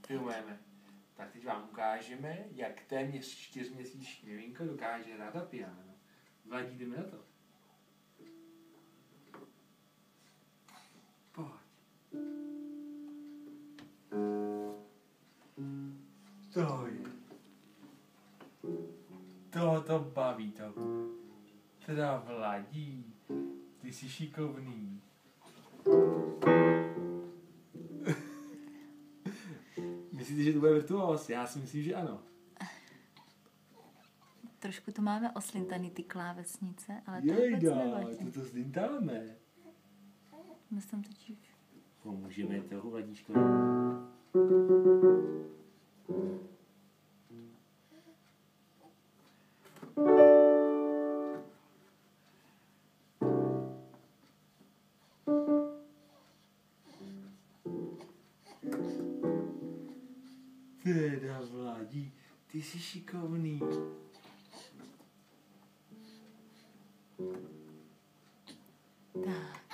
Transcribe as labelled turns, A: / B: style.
A: filmujeme. Tak teď vám ukážeme, jak téměř 4měsíční miminko dokáže hrát na piano. Vladí, jdeme na to. Pojď. To je. To baví to. Teda Vladí, ty jsi šikovný. Myslíte, že to bude virtuóz? Já si myslím, že ano.
B: Trošku to máme oslintaný ty klávesnice, ale to vůbec nevadí.
A: To slintáme.
B: Myslím totiž.
A: Můžeme trochu, Vladíčko. Teda Vladí, ty jsi šikovný.
B: Tak.